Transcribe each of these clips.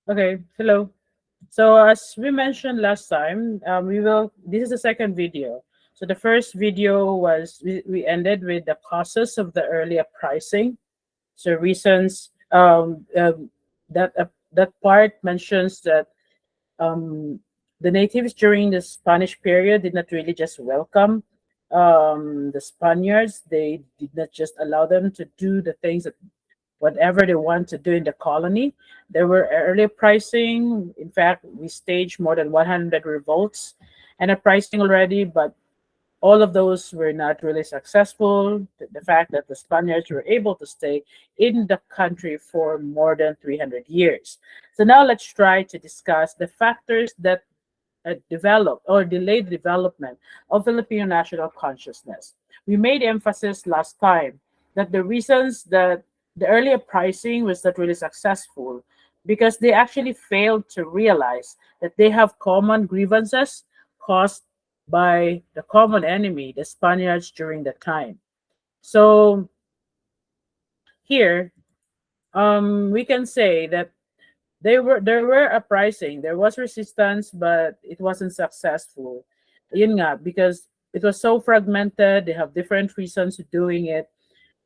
Okay, hello. So as we mentioned last time, we will. This is the second video. So the first video was we ended with the causes of the early uprising. So reasons that part mentions that um, the natives during the Spanish period did not really just welcome the Spaniards. They did not just allow them to do the things that whatever they want to do in the colony. There were early uprising. In fact, we staged more than 100 revolts and uprising already, but all of those were not really successful. The fact that the Spaniards were able to stay in the country for more than 300 years. So now let's try to discuss the factors that developed or delayed development of Filipino national consciousness. We made emphasis last time that the reasons that the early uprising was not really successful because they actually failed to realize that they have common grievances caused by the common enemy, the Spaniards, during the time. So here, we can say that there were uprising, there was resistance, but it wasn't successful. Yun nga, because it was so fragmented, they have different reasons of doing it.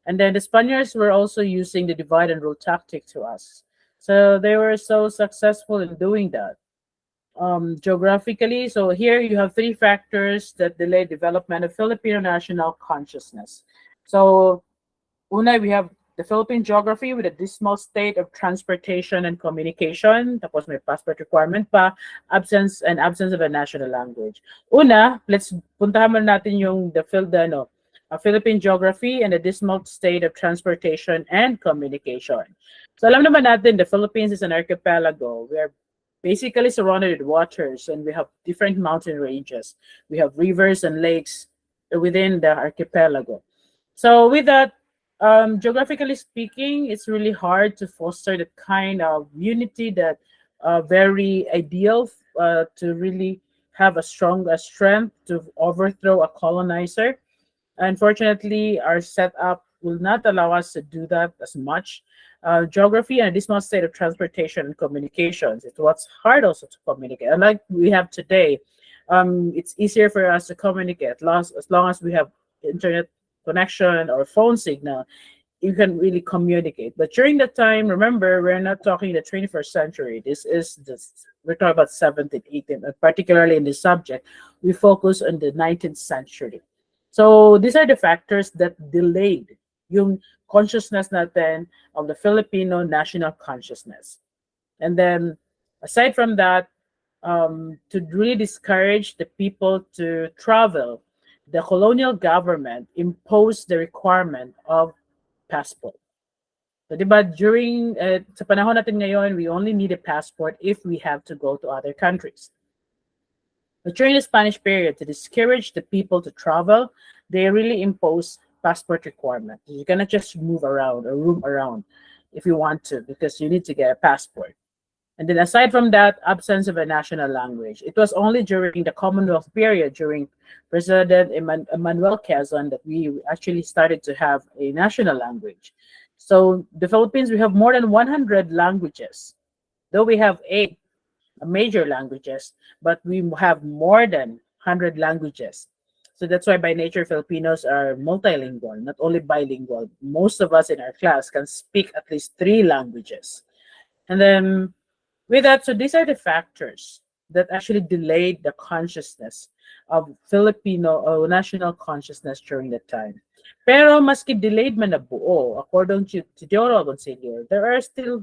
And then the Spaniards were also using the divide and rule tactic to us. So they were so successful in doing that. Geographically, so here you have three factors that delay development of Filipino national consciousness. So una, we have the Philippine geography with a dismal state of transportation and communication. Tapos may passport requirement pa, absence of a national language. Una, let's puntahan muna natin yung Philippine geography and the dismal state of transportation and communication. So alam naman natin the Philippines is an archipelago. We are basically surrounded with waters and we have different mountain ranges. We have rivers and lakes within the archipelago. So with that, geographically speaking, it's really hard to foster the kind of unity that very ideal to really have a strong strength to overthrow a colonizer. Unfortunately, our setup will not allow us to do that as much. Geography and a dismal state of transportation and communications. It's what's hard also to communicate. Unlike we have today, it's easier for us to communicate as long as we have internet connection or phone signal, you can really communicate. But during that time, remember, we're not talking the 21st century. We're talking about 17th, 18th, and particularly in this subject, we focus on the 19th century. So these are the factors that delayed yung consciousness natin of the Filipino national consciousness. And then aside from that, to really discourage the people to travel, the colonial government imposed the requirement of passport. So, di ba, sa panahon natin ngayon, we only need a passport if we have to go to other countries. But during the Spanish period, to discourage the people to travel, they really imposed passport requirement. You cannot just move around or roam around if you want to, because you need to get a passport. And then aside from that, absence of a national language. It was only during the Commonwealth period, during President Emmanuel Quezon, that we actually started to have a national language. So the Philippines, we have more than 100 languages, though we have eight major languages, but we have more than 100 languages. So that's why by nature Filipinos are multilingual, not only bilingual. Most of us in our class can speak at least three languages. And then with that, so these are the factors that actually delayed the consciousness of Filipino or national consciousness during that time. Pero maski delayed man na buo, according to Teodoro Agoncillo, there are still,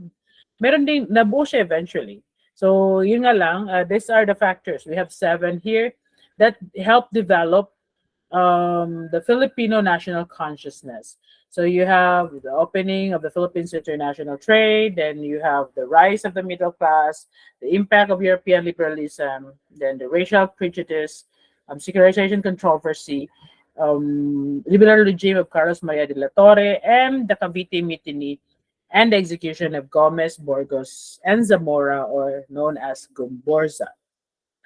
meron din, nabuo siya eventually. So yun nga lang, these are the factors. We have seven here that help develop the Filipino national consciousness. So you have the opening of the Philippines to international trade, then you have the rise of the middle class, the impact of European liberalism, then the racial prejudice, secularization controversy, liberal regime of Carlos Maria de la Torre, and the Cavite Mutiny, and the execution of Gomez, Burgos, and Zamora, or known as Gomburza.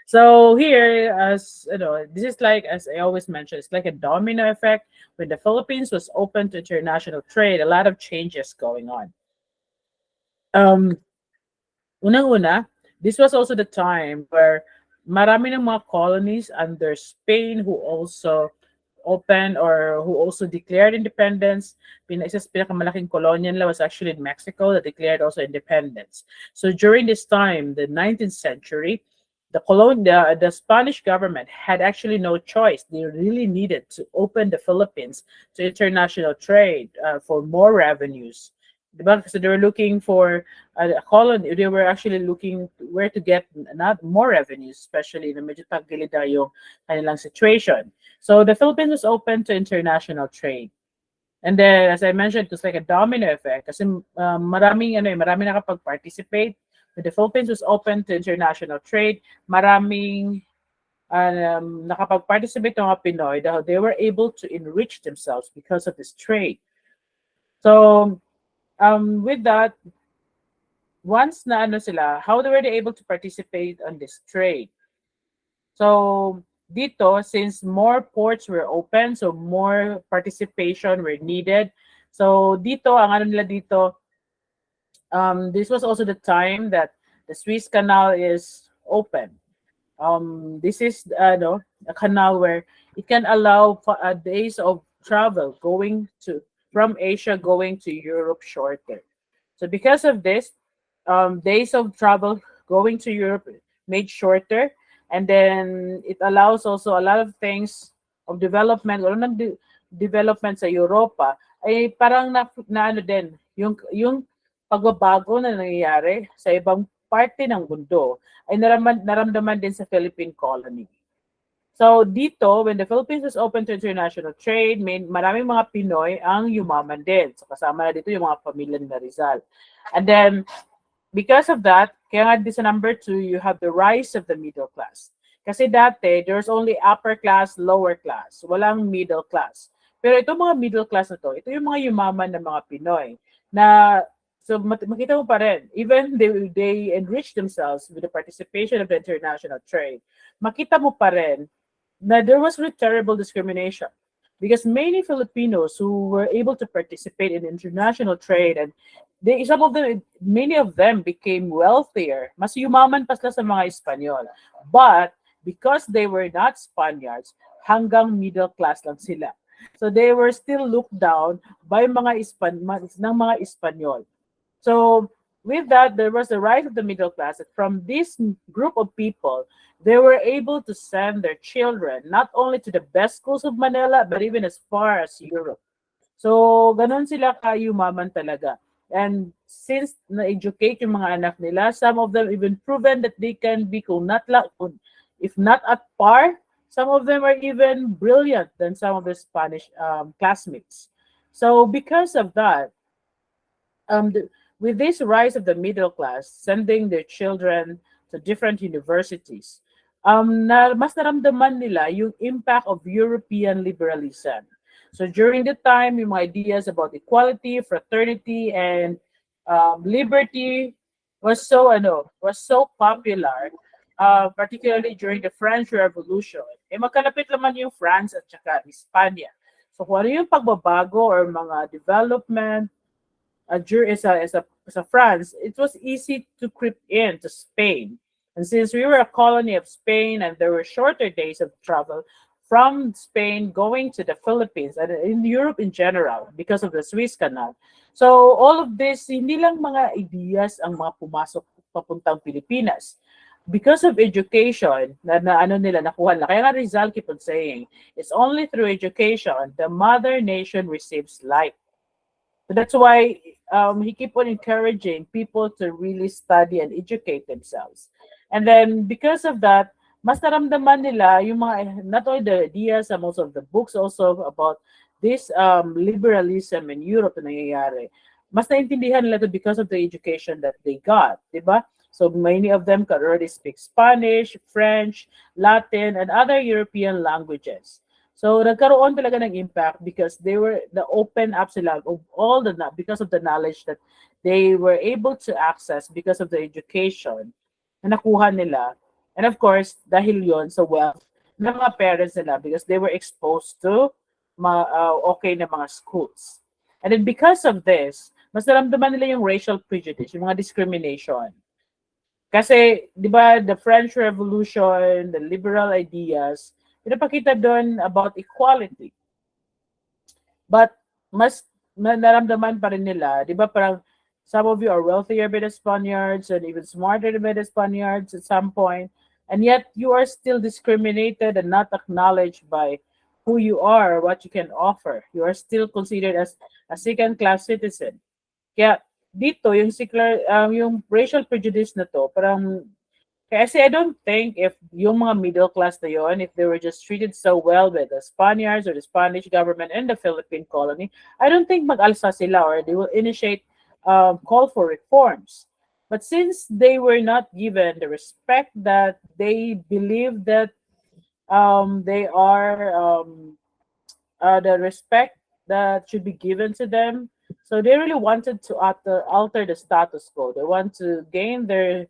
So here, as you know, this is like, as I always mention, it's like a domino effect. When the Philippines was open to international trade, a lot of changes going on. Um, Unang-una, this was also the time where marami ng mga colonies under Spain who also opened or who also declared independence. Isa sa pinakamalaking kolonya nila was actually in Mexico that declared also independence. So during this time, the 19th century, the Spanish government had actually no choice. They really needed to open the Philippines to international trade for more revenues. Diba? So they were looking for a colony. They were actually looking where to get not more revenues, especially na medyo tagilid na yung kanilang situation. So the Philippines was open to international trade. And then, as I mentioned, it was like a domino effect kasi maraming nakapag-participate. When the Philippines was open to international trade, maraming nakapag-participate ng mga Pinoy dahil they were able to enrich themselves because of this trade. So, with that, once na ano sila, how were they able to participate on this trade? So, dito, since more ports were open, so more participation were needed. So, dito, ang ano nila dito, this was also the time that the Suez Canal is open. This is a canal where it can allow days of travel going to from Asia going to Europe shorter. So because of this, days of travel going to Europe made shorter, and then it allows also a lot of things of development. Wala nang development sa Europa ay parang na ano din yung pagbabago na nangyayari sa ibang parte ng mundo ay naramdaman din sa Philippine colony. So dito, when the Philippines was open to international trade, maraming mga Pinoy ang yumaman din. So kasama na dito yung mga pamilya ni Rizal. And then, because of that, kaya nga this number 2, you have the rise of the middle class. Kasi dati, there's only upper class, lower class. Walang middle class. Pero itong mga middle class na to, ito yung mga yumaman ng mga Pinoy na so makita mo pa rin, even they enrich themselves with the participation of the international trade, makita mo pa rin na there was really terrible discrimination because many Filipinos who were able to participate in international trade and many of them became wealthier. Mas yumaman pa sila sa mga Espanyol. But because they were not Spaniards, hanggang middle class lang sila. So they were still looked down by ng mga Espanyol. So with that, there was the rise of the middle class. That from this group of people, they were able to send their children not only to the best schools of Manila, but even as far as Europe. So, ganon sila kayumaman talaga. And since na-educate yung mga anak nila, some of them even proven that they can be, if not at par, some of them are even brilliant than some of their Spanish classmates. So, because of that, with this rise of the middle class, sending their children to different universities, mas naramdaman nila yung impact of European liberalism. So during the time, yung mga ideas about equality, fraternity, and liberty was so popular, particularly during the French Revolution. Magkalapit naman yung France at saka Hispania. So kung ano yung pagbabago or mga development as a France, it was easy to creep in to Spain. And since we were a colony of Spain and there were shorter days of travel from Spain going to the Philippines and in Europe in general because of the Suez Canal. So all of this, hindi lang mga ideas ang mga pumasok papuntang Pilipinas. Because of education, nakuha nila. Kaya nga Rizal keep on saying, it's only through education the mother nation receives light. So that's why he keep on encouraging people to really study and educate themselves. And then because of that, mas naramdaman nila yung mga, not only the ideas, most of the books also about this liberalism in Europe na nangyayari. Mas naintindihan nila to because of the education that they got, di ba? So many of them could already speak Spanish, French, Latin, and other European languages. So nagkaroon talaga ng impact because they were the open up sila of all because of the knowledge that they were able to access because of the education na nakuha nila. And of course, dahil yon sa wealth ng mga parents nila because they were exposed to okay na mga schools. And then because of this, mas naramdaman nila yung racial prejudice, yung mga discrimination. Kasi, di ba, the French Revolution, the liberal ideas, pinapakita doon about equality. But mas naramdaman pa rin nila, di ba parang some of you are wealthier by the Spaniards and even smarter by the Spaniards at some point, and yet you are still discriminated and not acknowledged by who you are, what you can offer. You are still considered as a second-class citizen. Kaya dito, yung racial prejudice na to, parang kasi I don't think if yung mga middle class na yon, if they were just treated so well by the Spaniards or the Spanish government and the Philippine colony, I don't think mag-alsa sila or they will initiate call for reforms. But since they were not given the respect that they believe that they are the respect that should be given to them, so they really wanted to alter the status quo. They want to gain their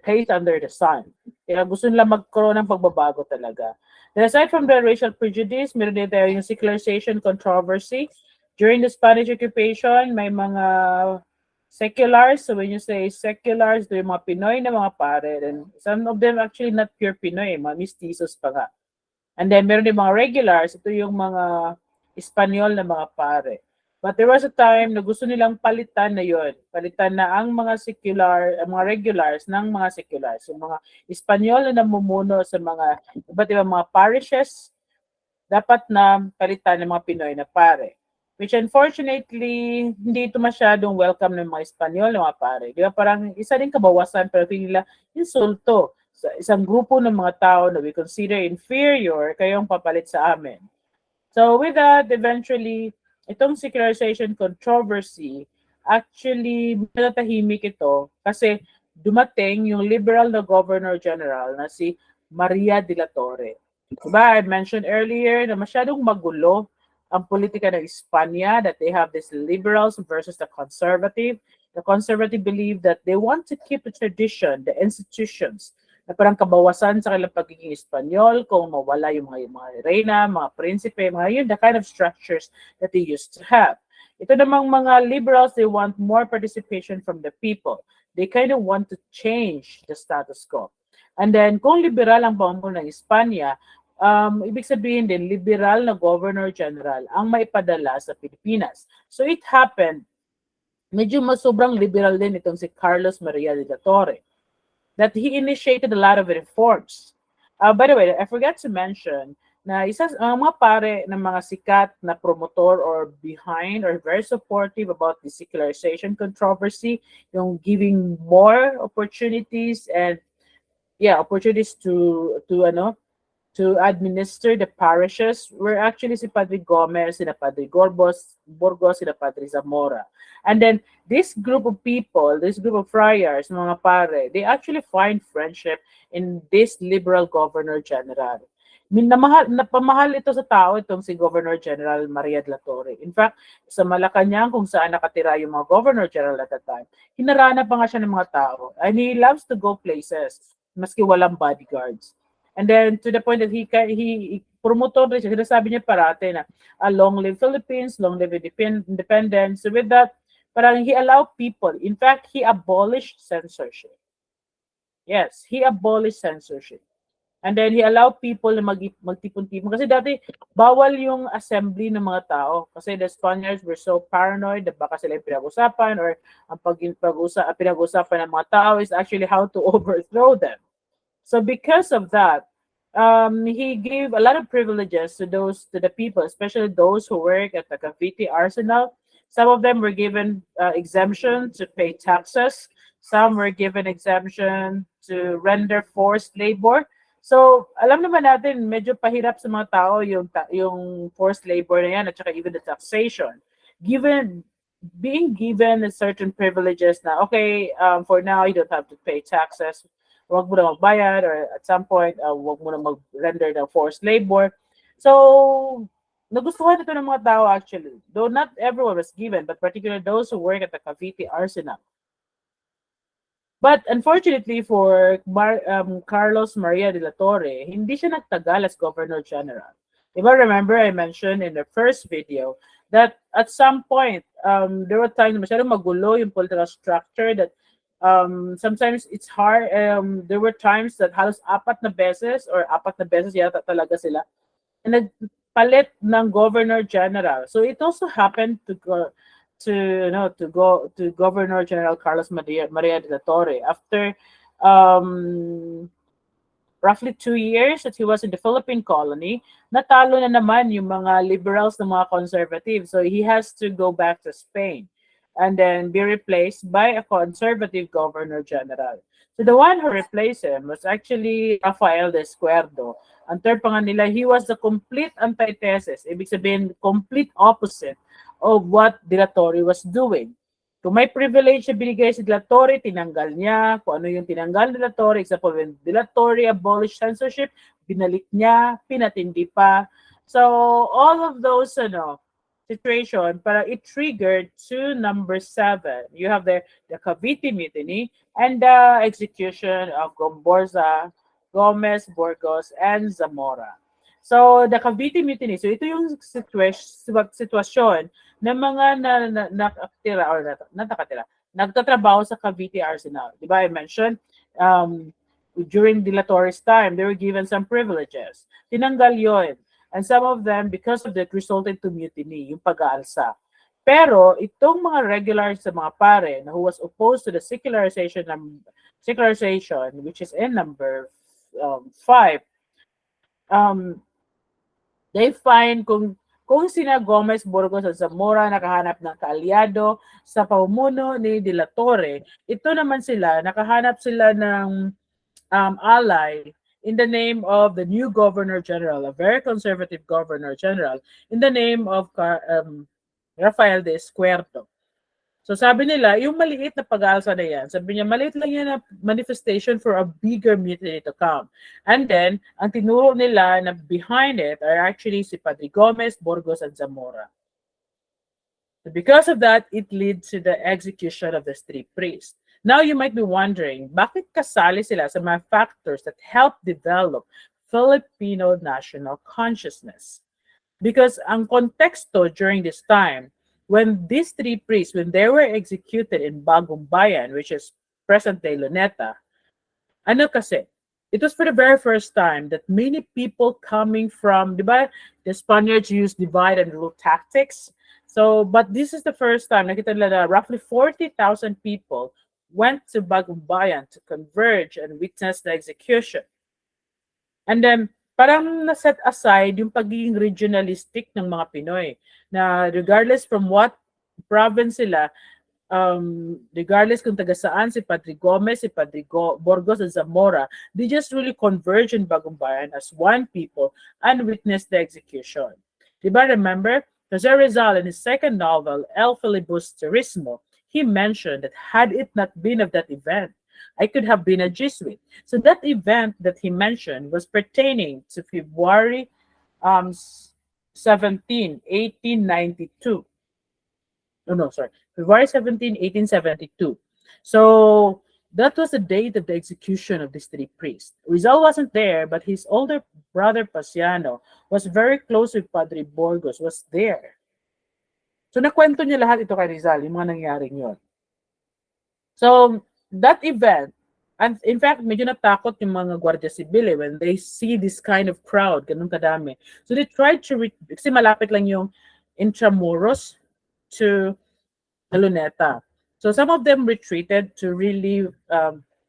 place under the sun. Kaya gusto nila magkaroon ng pagbabago talaga. Then aside from the racial prejudice, meron din tayo yung secularization controversy. During the Spanish occupation, may mga seculars. So when you say seculars, ito yung mga Pinoy na mga pare. And some of them actually not pure Pinoy, mga mestizos pa nga. And then meron din mga regulars. Ito yung mga Espanyol na mga pare. But there was a time na gusto nilang palitan na yon. Palitan na ang mga mga regulars ng mga seculars. So mga Espanyol na namumuno sa mga iba't ibang mga parishes, dapat na palitan ng mga Pinoy na pare. Which unfortunately, hindi ito masyadong welcome ng mga Espanyol na mga pare. Di ba parang isa din kabawasan pero feeling nila insulto sa isang grupo ng mga tao na we consider inferior kayong papalit sa amin. So with that, eventually, itong secularization controversy, actually, natatahimik ito kasi dumating yung liberal na Governor General na si Maria de la Torre. Diba, I mentioned earlier na masyadong magulo ang politika ng Espanya, that they have this liberals versus the conservative. The conservative believe that they want to keep the tradition, the institutions, na parang kabawasan sa kanilang pagiging Espanyol, kung mawala yung mga reyna, mga prinsipe, mga yun, the kind of structures that they used to have. Ito namang mga liberals, they want more participation from the people. They kind of want to change the status quo. And then, kung liberal ang pamumuno ng Espanya, ibig sabihin din, liberal na Governor General ang maipadala sa Pilipinas. So it happened, medyo sobrang liberal din itong si Carlos Maria de la Torre, that he initiated a lot of reforms. By the way, I forgot to mention na mga pare ng mga sikat na promotor or behind or very supportive about the secularization controversy, yung giving more opportunities and opportunities to administer the parishes were actually si Padre Gomez, si Padre Burgos, si Padre Zamora. And then this group of people, this group of friars, mga pare, they actually find friendship in this liberal Governor General. Napamahal ito sa tao, itong si Governor General Maria de la Torre. In fact, sa Malacanang, kung saan nakatira yung mga Governor General at that time, hinarana pa nga siya ng mga tao. And he loves to go places, maski walang bodyguards. And then to the point that he promotor rin siya, sinasabi niya parate na long live Philippines, long live independence. So with that, parang he allowed people, in fact, he abolished censorship. Yes, he abolished censorship. And then he allowed people na magtipon-tipon. Kasi dati, bawal yung assembly ng mga tao. Kasi the Spaniards were so paranoid na baka sila yung pinag-usapan or ang pinag-usapan ng mga tao is actually how to overthrow them. So because of that, he gave a lot of privileges to the people, especially those who work at the Cavite arsenal. Some of them were given exemption to pay taxes. Some were given exemption to render forced labor. So alam naman natin, medyo pahirap sa mga tao yung forced labor na yan at saka even the taxation. Being given a certain privileges na, okay, for now, you don't have to pay taxes. Huwag mo na magbayad or at some point, huwag mo na mag-render ng forced labor. So, nagustuhan ito ng mga tao actually. Though not everyone was given, but particularly those who work at the Cavite arsenal. But unfortunately for Carlos Maria de la Torre, hindi siya nagtagal as Governor General. If I remember, I mentioned in the first video that at some point, there were times na masyadong magulo yung political structure that sometimes it's hard. There were times that halos apat na beses yata talaga sila and nagpalit ng Governor General. So it also happened to go to Governor General Carlos Maria de la Torre after um, roughly 2 years that he was in the Philippine colony. Natalo na naman yung mga liberals ng mga conservatives. So he has to go back to Spain and then be replaced by a conservative Governor General. So the one who replaced him was actually Rafael de Escuerdo. Ang term pa nga nila, he was the complete antithesis. Ibig sabihin, complete opposite of what De La Torre was doing. Kung may privilege na binigay si De La Torre, tinanggal niya. Kung ano yung tinanggal ni De La Torre, example, when De La Torre abolished censorship, binalik niya, pinatindi pa. So, all of those situation, para it triggered to number 7. You have the Cavite Mutiny and the execution of Gomburza, Gomez, Burgos, and Zamora. So, the Cavite Mutiny, so ito yung sitwasyon ng mga nakatira or natakatira, nagtatrabaho sa Cavite Arsenal. Di ba I mentioned, during De La Torre's time, they were given some privileges. Tinanggal yon. And some of them, because of that, resulted to mutiny, yung pag-aalsa. Pero itong mga regulars sa mga pare na who was opposed to the secularization, which is in number 5, they find kung sina Gomez, Burgos at Zamora nakahanap ng kaalyado sa pamumuno ni De La Torre, ito naman sila, nakahanap sila ng ally in the name of the new Governor General, a very conservative Governor General, in the name of Rafael de Escuerdo. So sabi nila, yung maliit na pag-aalsa na yan, sabi niya, maliit lang yan na manifestation for a bigger mutiny to come. And then, ang tinuro nila na behind it are actually si Padre Gomez, Burgos, and Zamora. So because of that, it leads to the execution of the three priests. Now you might be wondering, bakit kasali sila sa mga factors that help develop Filipino national consciousness? Because ang konteksto during this time, when these three priests, when they were executed in Bagong Bayan, which is present-day Luneta, ano kasi, it was for the very first time that many people coming from, di ba, the Spaniards used divide and rule tactics. So, but this is the first time, nakita nila na roughly 40,000 people went to Bagong Bayan to converge and witness the execution. And then, parang na-set aside yung pagiging regionalistic ng mga Pinoy na regardless from what province sila, regardless kung taga saan si Padre Gomez, si Padre Burgos, and Zamora, they just really converge in Bagong Bayan as one people and witness the execution. Diba remember? Jose Rizal in his second novel, El Filibusterismo, he mentioned that had it not been of that event, I could have been a Jesuit. So that event that he mentioned was pertaining to February 17, 1892. February 17, 1872. So that was the date of the execution of these three priests. Rizal wasn't there, but his older brother Pasiano was very close with Padre Burgos, was there. So nakwento niya lahat ito kay Rizal, yung mga nangyaring yun. So that event, and in fact, medyo natakot yung mga Guardia Civil when they see this kind of crowd, ganun kadami. So they tried to, kasi malapit lang yung Intramuros to Luneta. So some of them retreated to really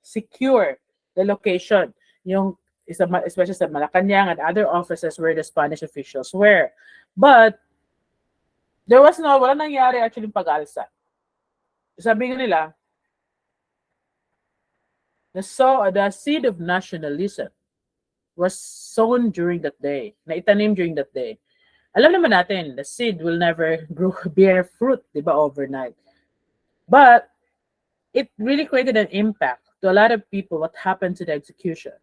secure the location, yung especially sa Malacanang and other offices where the Spanish officials were. But there was wala nangyari actually pag-alsa. Sabi nila, the seed of nationalism was sown during that day, naitanim during that day. Alam naman natin, the seed will never bear fruit, di ba, overnight. But it really created an impact to a lot of people what happened to the execution.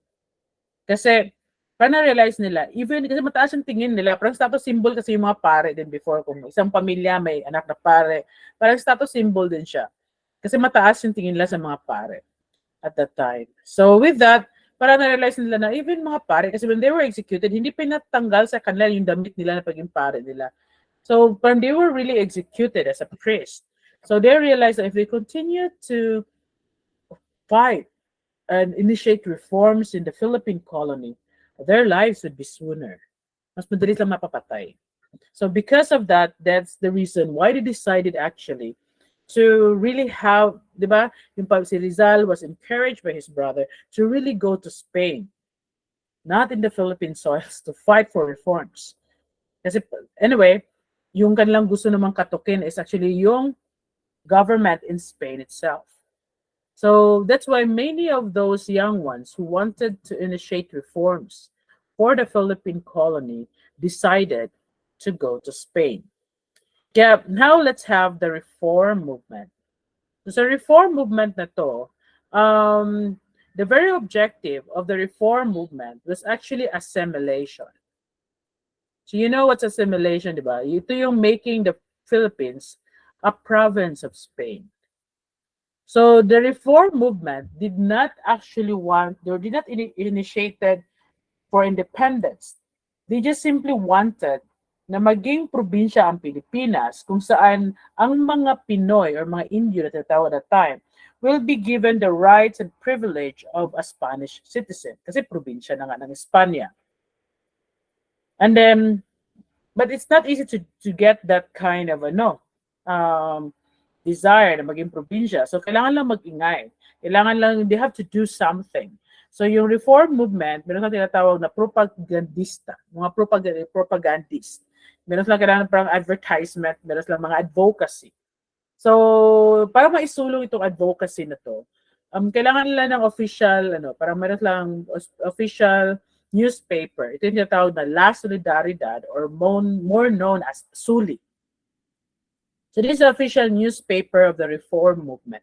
Kasi, parang na-realize nila, even kasi mataas yung tingin nila, parang status symbol kasi yung mga pare din before, kung isang pamilya may anak na pare, parang status symbol din siya. Kasi mataas yung tingin nila sa mga pare at that time. So with that, para na-realize nila na even mga pare, kasi when they were executed, hindi pinatanggal sa kanila yung damit nila na paging pare nila. So when they were really executed as a priest, so they realized that if they continue to fight and initiate reforms in the Philippine colony, their lives would be sooner. Mas madali lang mapapatay. So because of that, that's the reason why they decided actually to really have, di ba, yung si Rizal was encouraged by his brother to really go to Spain, not in the Philippine soils, to fight for reforms. Kasi anyway, yung kanilang gusto namang katukin is actually yung government in Spain itself. So that's why many of those young ones who wanted to initiate reforms for the Philippine colony decided to go to Spain. Yeah, now let's have the reform movement. So reform movement na to, the very objective of the reform movement was actually assimilation. So you know what's assimilation, di ba? Ito yung making the Philippines a province of Spain. So the reform movement did not actually want, or did not initiated for independence. They just simply wanted na maging probinsya ang Pilipinas kung saan ang mga Pinoy or mga Indio na tinatawag at that time will be given the rights and privilege of a Spanish citizen. Kasi probinsya na nga ng Espanya. And then, but it's not easy to get that kind of desire na maging probinsya. So kailangan lang mag-ingay. Kailangan lang, they have to do something. So yung reform movement, meron silang tinatawag na propagandista, mga propagandist. Meron silang kailangan parang advertisement, meron silang mga advocacy. So para maisulong itong advocacy na to, kailangan nila ng official, parang meron silang official newspaper. Ito yung tinatawag na La Solidaridad or more known as SULI. So this is the official newspaper of the reform movement.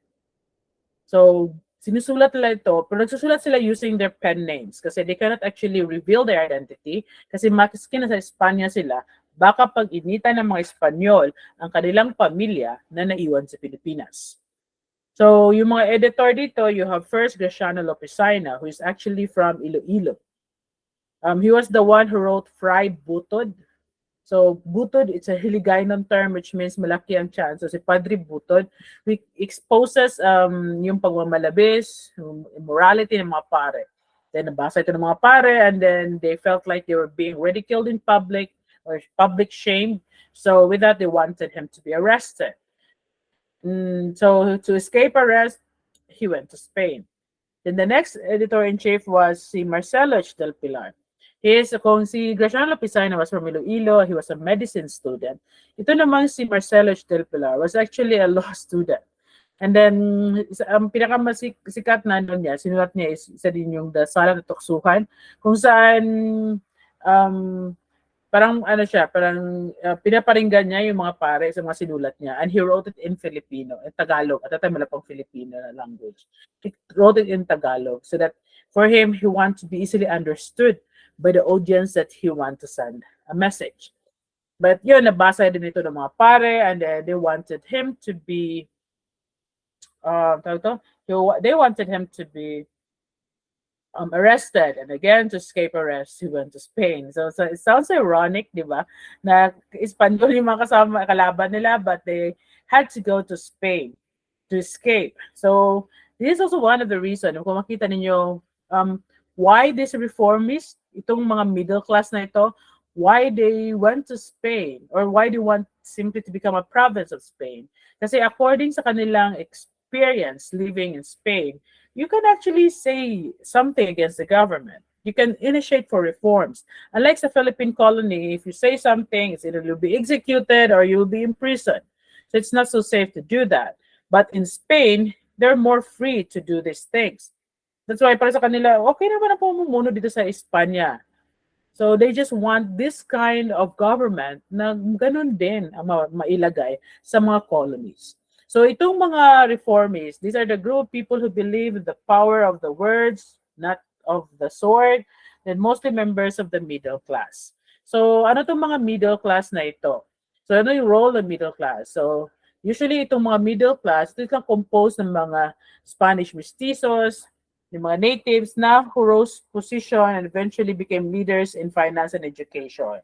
So sinusulat nila ito, pero nagsusulat sila using their pen names kasi they cannot actually reveal their identity kasi maski na sa Espanya sila, baka pag inita ng mga Espanyol ang kanilang pamilya na naiwan sa Pilipinas. So yung mga editor dito, you have first Graciano Lopesina, who is actually from Iloilo. He was the one who wrote Fray Butod. So, butod, it's a Hiligaynon term which means malaki ang chance. So, si Padre Butod, which exposes yung pagmamalabis, yung immorality ng mga pare. Then, nabasa ito ng mga pare and then they felt like they were being ridiculed in public or public shamed. So, with that, they wanted him to be arrested. So, to escape arrest, he went to Spain. Then the next editor-in-chief was si Marcelo del Pilar. Kung si Graciano Pisana was from Iloilo, he was a medicine student. Ito naman si Marcelo del Pilar was actually a law student. And then, ang pinakamasikat na niya, sinulat niya is isa din yung The Sala ng Tuksuhan, kung saan parang pinaparinggan niya yung mga pare sa mga sinulat niya. And he wrote it in Filipino, in Tagalog. At that time, wala pang Filipino na language. He wrote it in Tagalog so that for him, he wanted to be easily understood by the audience that he want to send a message. But yun, nabasa din ito ng mga pare and they wanted him to be they wanted him to be arrested, and again to escape arrest he went to Spain. So it sounds ironic, di ba, na Espanyol yung mga kasama kalaban nila, but they had to go to Spain to escape. So this is also one of the reasons kung makita ninyo why these reformists, itong mga middle class na ito, why they went to Spain or why they want simply to become a province of Spain. Kasi according sa kanilang experience living in Spain, you can actually say something against the government. You can initiate for reforms. Unlike the Philippine colony, if you say something, it's either you'll be executed or you'll be imprisoned. So it's not so safe to do that. But in Spain, they're more free to do these things. That's why para sa kanila, okay naman ang pamumuno dito sa Espanya. So they just want this kind of government na ganun din ang mailagay sa mga colonies. So itong mga reformists, these are the group of people who believe in the power of the words, not of the sword, and mostly members of the middle class. So ano itong mga middle class na ito? So ano yung role ng middle class? So usually itong mga middle class, ito lang composed ng mga Spanish mestizos, yung mga natives na who rose position and eventually became leaders in finance and education.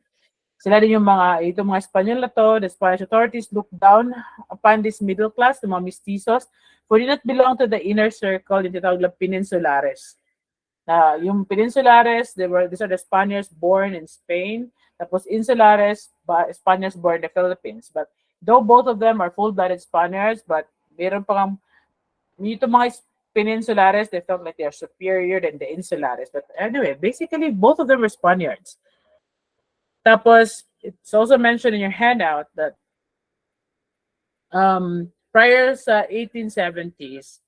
Sila din yung itong mga Espanyol na to, the Spanish authorities looked down upon this middle class, the mga mestizos, who did not belong to the inner circle, yung tinatawag na peninsulares. Yung peninsulares, these are the Spaniards born in Spain, tapos insulares, Spaniards born in the Philippines. But though both of them are full-blooded Spaniards, but meron pang itong mga peninsulares, they felt like they are superior than the insulares. But anyway, basically, both of them were Spaniards. Tapos, it's also mentioned in your handout that prior sa 1870s,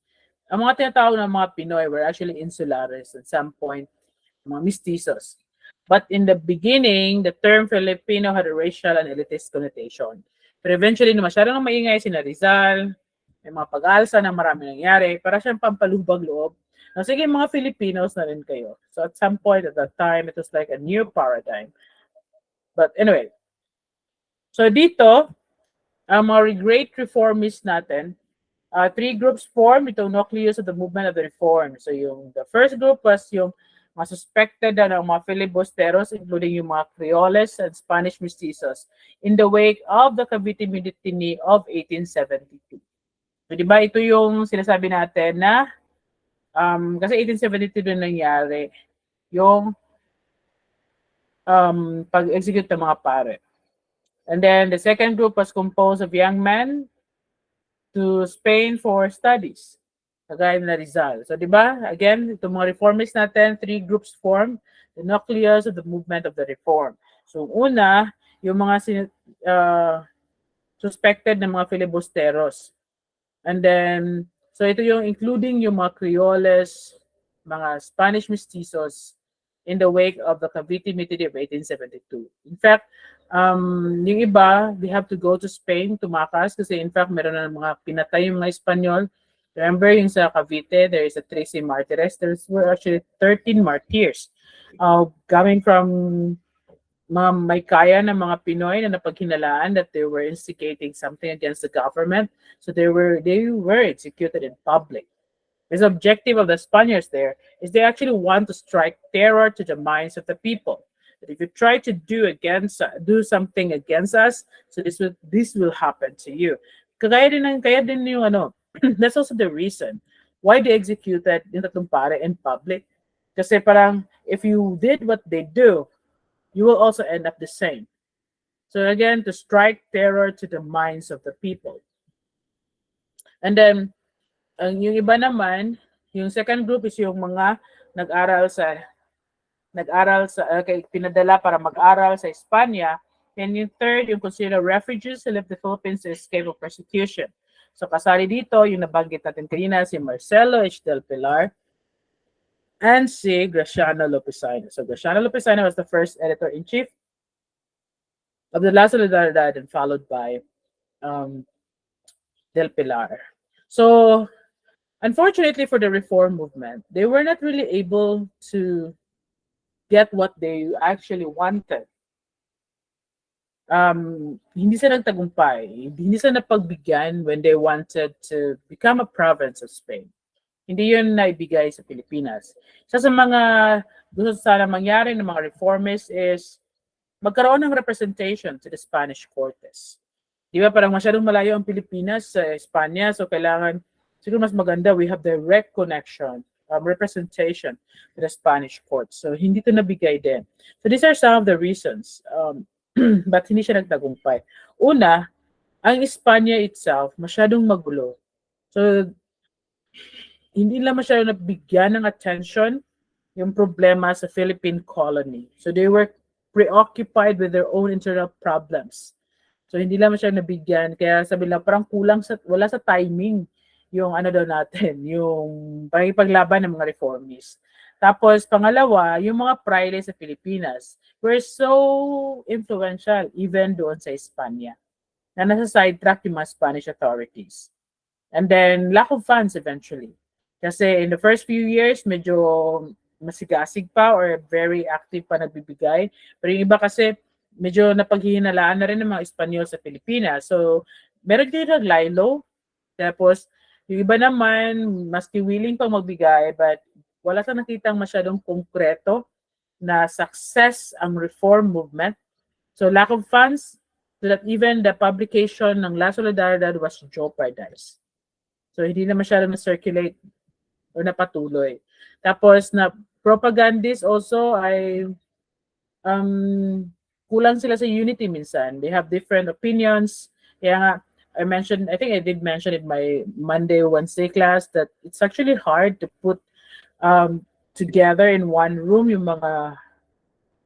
ang mga tinatawag ng mga Pinoy were actually insulares at some point, mga mestizos. But in the beginning, the term Filipino had a racial and elitist connotation. But eventually, masyadong maingay sina Rizal, may mga pag-aalsa na marami nangyari, para siyang pampalubag-loob. Sige, mga Filipinos na rin kayo. So at some point at that time, it was like a new paradigm. But anyway, so dito, ang mga great reformists natin, three groups formed itong nucleus of the movement of the reform. So the first group was yung mga suspected ng mga filibusteros, including yung mga Creoles and Spanish mestizos, in the wake of the Cavite Mutiny of 1872. So, di ba ito yung sinasabi natin na kasi 1872 na nangyari yung pag-execute ng mga pare. And then the second group was composed of young men to Spain for studies. Kagaya na Rizal. So, di ba? Again, itong mga reformists natin, three groups formed the nucleus of the movement of the reform. So, una, yung mga suspected na mga filibusteros. And then, so ito yung including yung mga Creoles, mga Spanish mestizos in the wake of the Cavite Mutiny of 1872. In fact, yung iba, they have to go to Spain, tumakas, kasi in fact, meron na mga pinatay yung mga Espanyol. Remember, yung sa Cavite, there is a 13 martyrs. There were actually 13 martyrs. Coming from mga may kaya ng mga Pinoy na napaghinalaan that they were instigating something against the government. So they were executed in public. The objective of the Spaniards there is they actually want to strike terror to the minds of the people. That if you try to do something against us, so this will happen to you. Kaya din yung that's also the reason why they executed yung tatlong pare in public. Kasi parang if you did what they do, you will also end up the same. So again, to strike terror to the minds of the people. And then, yung iba naman, yung second group is yung mga pinadala para mag-aral sa Espanya. And yung third, yung considered refugees who left the Philippines to escape of persecution. So kasali dito, yung nabanggit natin kanina, si Marcelo H. del Pilar, and si Graciano Lopesino. So Graciano Lopesino was the first editor-in-chief of the La Solidaridad and followed by Del Pilar. So unfortunately for the reform movement, they were not really able to get what they actually wanted. Hindi sila nagtagumpay. Hindi sila napagbigyan when they wanted to become a province of Spain. Hindi yun naibigay sa Pilipinas. Isa sa mga gusto sana mangyari ng mga reformists is magkaroon ng representation to the Spanish Cortes. Di ba parang masyadong malayo ang Pilipinas sa Espanya, so kailangan, siguro mas maganda, we have direct connection, representation to the Spanish courts. So hindi ito nabigay din. So these are some of the reasons but hindi siya nagtagumpay. Una, ang Espanya itself masyadong magulo. So hindi lang masyadong nabigyan ng attention yung problema sa Philippine colony. So they were preoccupied with their own internal problems. So hindi lang masyadong nabigyan. Kaya sabi lang, parang wala sa timing yung natin, yung paglaban ng mga reformists. Tapos pangalawa, yung mga praile sa Pilipinas were so influential even doon sa Espanya na nasa sidetrack yung mga Spanish authorities. And then lack of funds eventually. Kasi in the first few years, medyo masigasig pa or very active pa nagbibigay. Pero yung iba kasi medyo napaghihinalaan na rin ng mga Espanyol sa Pilipinas. So meron din naglaylo. Tapos yung iba naman, maski willing pang magbigay, but wala sa nakitang masyadong konkreto na success ang reform movement. So lack of funds, so that even the publication ng La Solidaridad was jeopardized. So hindi na masyadong na-circulate or napatuloy. Tapos na propagandists also ay kulang sila sa unity minsan. They have different opinions. Kaya nga, I think I did mention in my Monday, Wednesday class that it's actually hard to put together in one room yung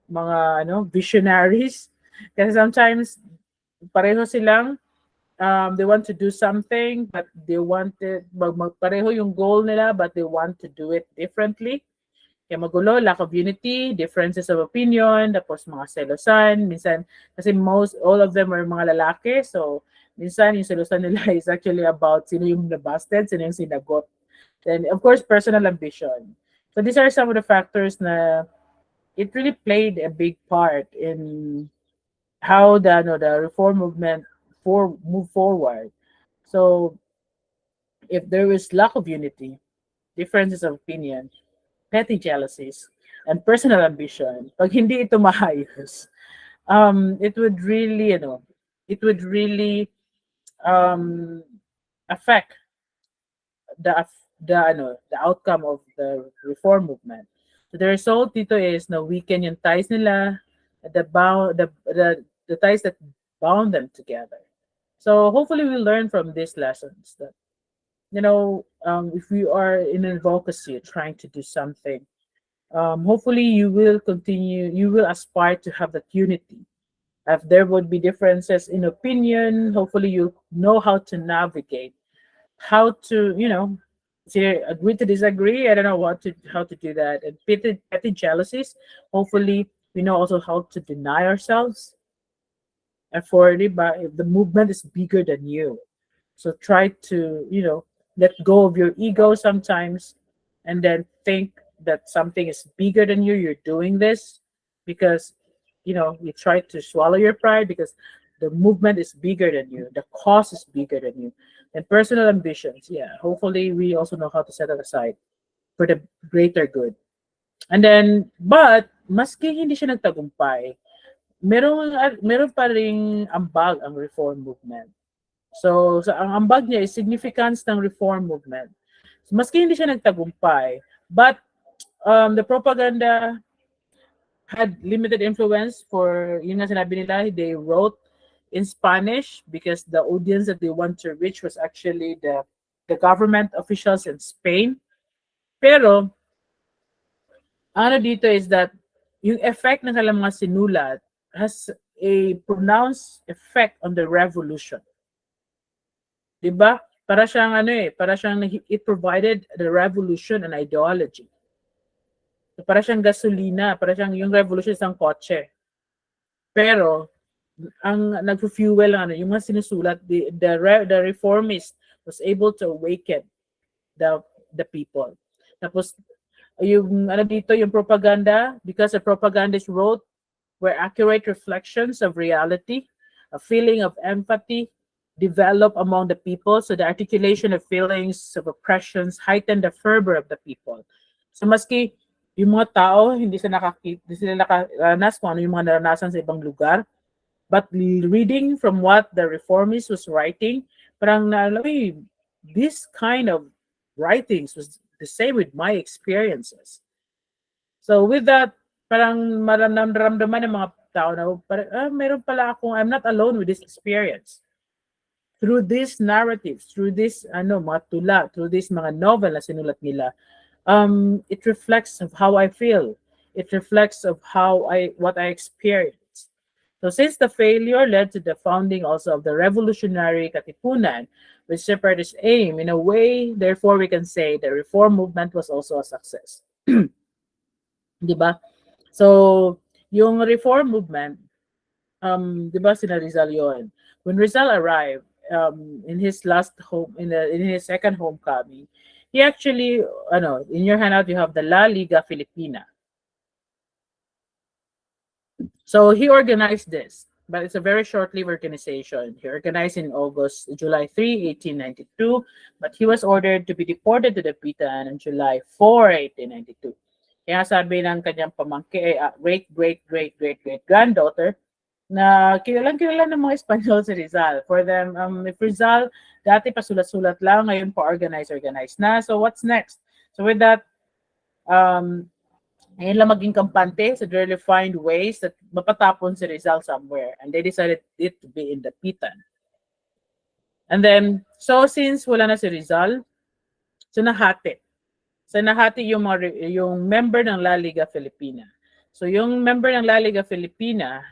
mga visionaries. Kasi sometimes pareho silang they want to do something but they want it pareho yung goal nila but they want to do it differently. Kaya magulo, lack of unity, differences of opinion, tapos mga selosan, minsan, kasi all of them are mga lalaki, so minsan yung selosan nila is actually about sino yung nabasted, sino yung sinagot. Then, of course, personal ambition. So these are some of the factors na it really played a big part in how the reform movement move forward. So if there is lack of unity, differences of opinion, petty jealousies, and personal ambition, pag hindi ito maayos, it would really, um, affect the the outcome of the reform movement. So the result dito is na weaken yung ties nila, the ties that bound them together. So hopefully we learn from these lessons that if we are in advocacy trying to do something, hopefully you will aspire to have that unity. If there would be differences in opinion, hopefully you know how to navigate, how to, agree to disagree. I don't know how to do that. And petty jealousies, hopefully we know also how to deny ourselves. And if the movement is bigger than you. So try to, let go of your ego sometimes and then think that something is bigger than you. You're doing this because, you try to swallow your pride because the movement is bigger than you. The cause is bigger than you. And personal ambitions, yeah, hopefully we also know how to set it aside for the greater good. And then, but, maski hindi siya nagtagumpay, meron pa ring ambag ang reform movement. So, ang ambag niya is significance ng reform movement. So, maski hindi siya nagtagumpay, but the propaganda had limited influence for, yun nga sinabi nila, they wrote in Spanish because the audience that they want to reach was actually the government officials in Spain. Pero, ano dito is that yung effect ng kanilang mga sinulat has a pronounced effect on the revolution. Diba? Para siyang it provided the revolution an ideology. So para siyang gasolina, para siyang yung revolution isang kotse. Pero ang nag-fuel yung mga sinusulat, the reformist was able to awaken the people. Tapos yung dito yung propaganda, because the propagandists wrote were accurate reflections of reality, a feeling of empathy developed among the people. So the articulation of feelings of oppressions heightened the fervor of the people. So maski yung mga tao hindi sila nakaranas kung ano yung mga naranasan sa ibang lugar, but reading from what the reformist was writing, parang this kind of writings was the same with my experiences. So with that, parang maramdaman ng mga tao na meron pala akong, I'm not alone with this experience. Through these narratives, through this mga tula, through this mga novel na sinulat nila, it reflects of how I feel. It reflects of what I experienced. So since the failure led to the founding also of the revolutionary Katipunan, with separatist aim, in a way, therefore we can say the reform movement was also a success. Diba? So, yung reform movement, diba sina Rizal yun? When Rizal arrived in his last home, in his second homecoming, he actually, in your handout you have the La Liga Filipina. So he organized this. but it's a very short-lived organization. He organized in July 3, 1892, but he was ordered to be deported to the Dapitan on July 4, 1892. Kaya sabi ng kanyang great granddaughter na kilala ng mga Espanyol si Rizal. For them, if Rizal dati pa sulat-sulat lang, ngayon pa organize na. So what's next? So with that, um, ayun lang maging kampante. So they really find ways that mapatapon si Rizal somewhere. And they decided it to be in the Pitan. And then, so since wala na si Rizal, so nahati. So nahati yung member ng La Liga Filipina. So yung member ng La Liga Filipina,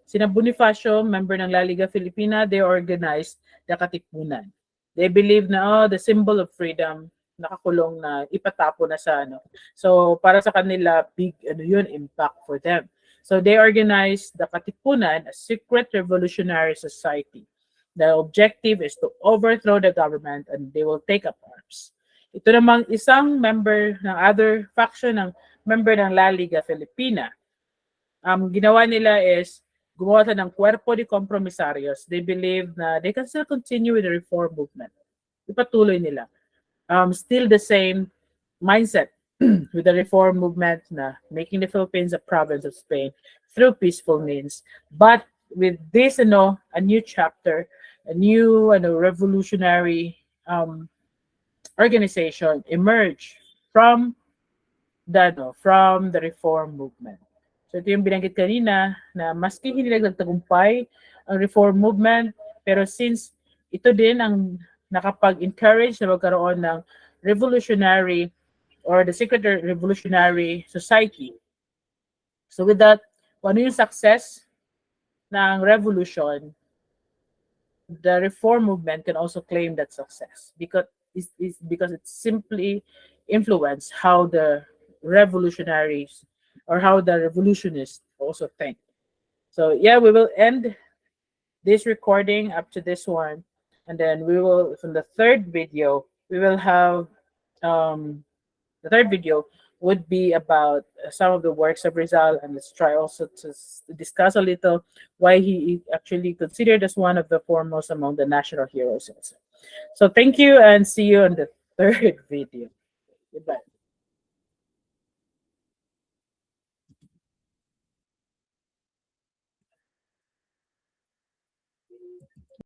sina Bonifacio, member ng La Liga Filipina, they organized the Katipunan. They believe na the symbol of freedom nakakulong na ipatapo na sa ano. So para sa kanila big impact for them. So they organized the Katipunan, a secret revolutionary society. The objective is to overthrow the government and they will take up arms. Ito namang isang member ng other faction ng member ng La Liga Filipina. Ginawa nila is gumawa ng cuerpo de compromisarios. They believe na they can still continue with the reform movement. Ipatuloy nila. Still the same mindset with the reform movement na making the Philippines a province of Spain through peaceful means. But with this, a new chapter, a new revolutionary organization emerged from the reform movement. So ito yung binanggit kanina na maski hindi nagtagumpay ang reform movement, pero since ito din ang nakapag-encourage na magkaroon ng revolutionary or the secret revolutionary society. So with that, kung ano yung success ng revolution, the reform movement can also claim that success because it simply influenced how the revolutionaries or how the revolutionists also think. So yeah, we will end this recording up to this one, and then we will from the third video we will have the third video would be about some of the works of Rizal, and let's try also to discuss a little why he actually considered as one of the foremost among the national heroes also. So thank you and see you on the third video. Goodbye.